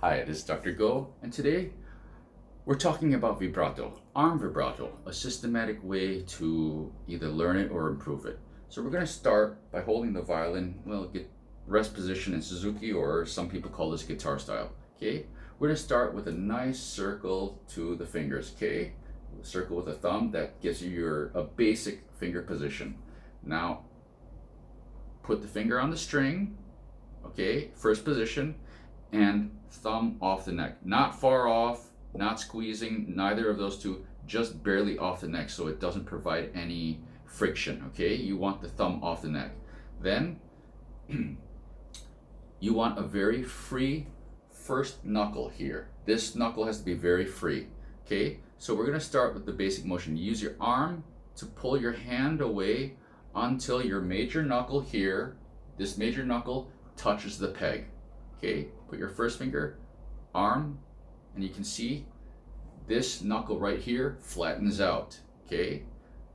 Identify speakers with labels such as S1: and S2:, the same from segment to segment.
S1: Hi, this is Dr. Go, and today we're talking about vibrato, arm vibrato, a systematic way to either learn it or improve it. So we're going to start by holding the violin, get rest position in Suzuki, or some people call this guitar style. Okay, we're going to start with a nice circle to the fingers. Okay, a circle with a thumb that gives you a basic finger position. Now put the finger on the string. Okay, first position, and thumb off the neck. Not far off, not squeezing, neither of those two, just barely off the neck so it doesn't provide any friction, okay? You want the thumb off the neck. Then you want a very free first knuckle here. This knuckle has to be very free, okay? So we're gonna start with the basic motion. Use your arm to pull your hand away until your major knuckle here, this major knuckle touches the peg. Okay, put your first finger, arm, and you can see this knuckle right here flattens out. Okay,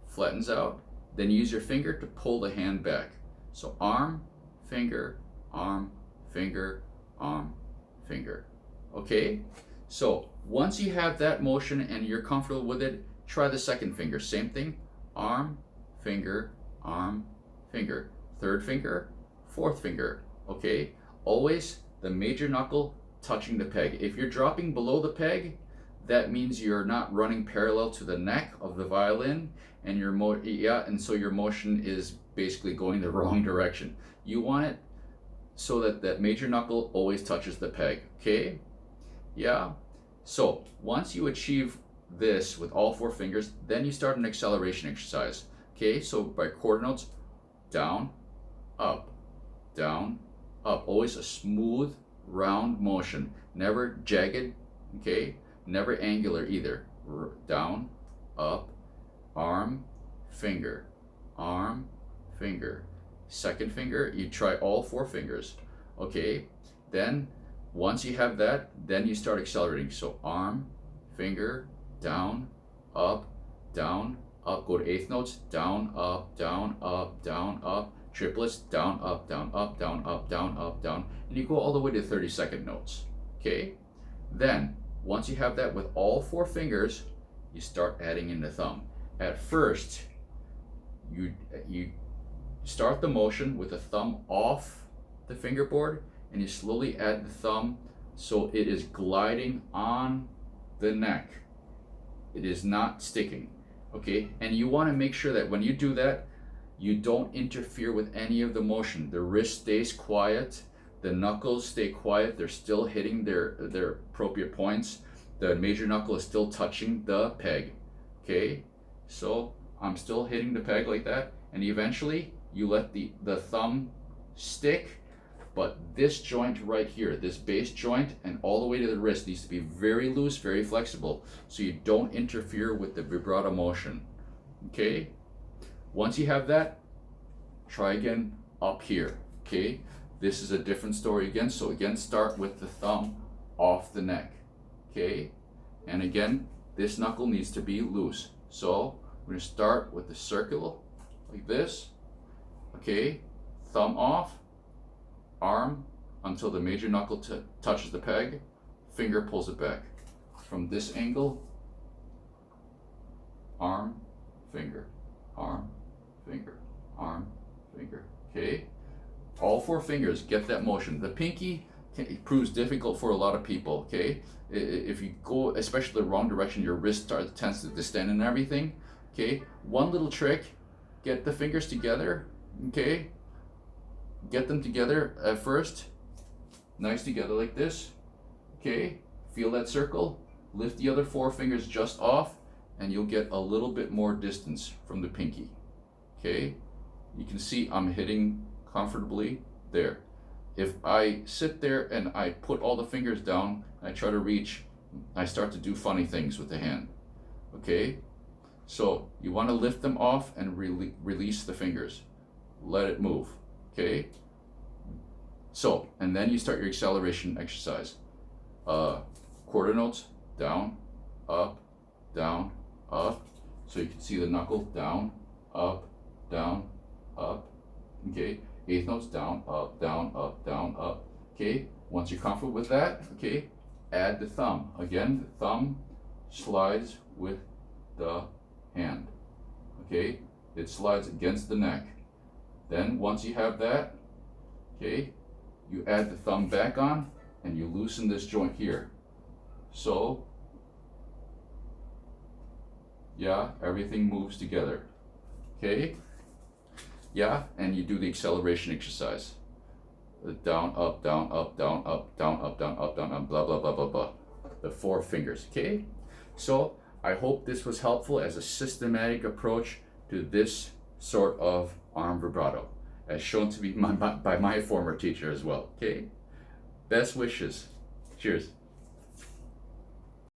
S1: flattens out. Then use your finger to pull the hand back. So arm, finger, arm, finger, arm, finger. Okay, so once you have that motion and you're comfortable with it, try the second finger. Same thing, arm, finger, arm, finger. Third finger, fourth finger. Okay, always the major knuckle touching the peg. If you're dropping below the peg, that means you're not running parallel to the neck of the violin, and so your motion is basically going the wrong direction. You want it so that that major knuckle always touches the peg. Okay, yeah. So once you achieve this with all four fingers, then you start an acceleration exercise. Okay, so by quarter notes, down, up, down, up. Always a smooth, round motion. Never jagged, okay? Never angular either. Down, up, arm, finger, arm, finger. Second finger, you try all four fingers, okay? Then, once you have that, then you start accelerating. So arm, finger, down, up, down, up. Go to eighth notes, down, up, down, up, down, up. Triplets, down, up, down, up, down, up, down, up, down, and you go all the way to 30-second notes, okay? Then, once you have that with all four fingers, you start adding in the thumb. At first, you start the motion with the thumb off the fingerboard, and you slowly add the thumb so it is gliding on the neck. It is not sticking, okay? And you want to make sure that when you do that, you don't interfere with any of the motion. The wrist stays quiet, the knuckles stay quiet, they're still hitting their appropriate points. The major knuckle is still touching the peg, okay? So I'm still hitting the peg like that, and eventually you let the thumb stick, but this joint right here, this base joint and all the way to the wrist needs to be very loose, very flexible, so you don't interfere with the vibrato motion, okay? Once you have that, try again up here, okay? This is a different story again. So again, start with the thumb off the neck, okay? And again, this knuckle needs to be loose. So we're gonna start with the circle like this, okay? Thumb off, arm until the major knuckle touches the peg, finger pulls it back. From this angle, arm, finger, arm, finger, arm, finger, okay? All four fingers get that motion. The pinky proves difficult for a lot of people, okay? If you go, especially the wrong direction, your wrist tends to distend and everything, okay? One little trick, get the fingers together, okay? Get them together at first, nice together like this, okay? Feel that circle, lift the other four fingers just off, and you'll get a little bit more distance from the pinky. Okay, you can see I'm hitting comfortably there. If I sit there and I put all the fingers down, I try to reach, I start to do funny things with the hand. Okay, so you want to lift them off and release the fingers. Let it move. Okay, so, and then you start your acceleration exercise. Quarter notes, down, up, down, up. So you can see the knuckle, down, up, down, up, okay? Eighth notes, down, up, down, up, down, up, okay? Once you're comfortable with that, okay, add the thumb. Again, the thumb slides with the hand. Okay, it slides against the neck. Then once you have that, okay, you add the thumb back on and you loosen this joint here. So, yeah, everything moves together. Okay? Yeah, and you do the acceleration exercise. Down, up, down, up, down, up, down, up, down, up, down, up, blah, blah, blah, blah, blah. The 4 fingers, okay? So, I hope this was helpful as a systematic approach to this sort of arm vibrato, as shown to me by my former teacher as well, okay? Best wishes. Cheers.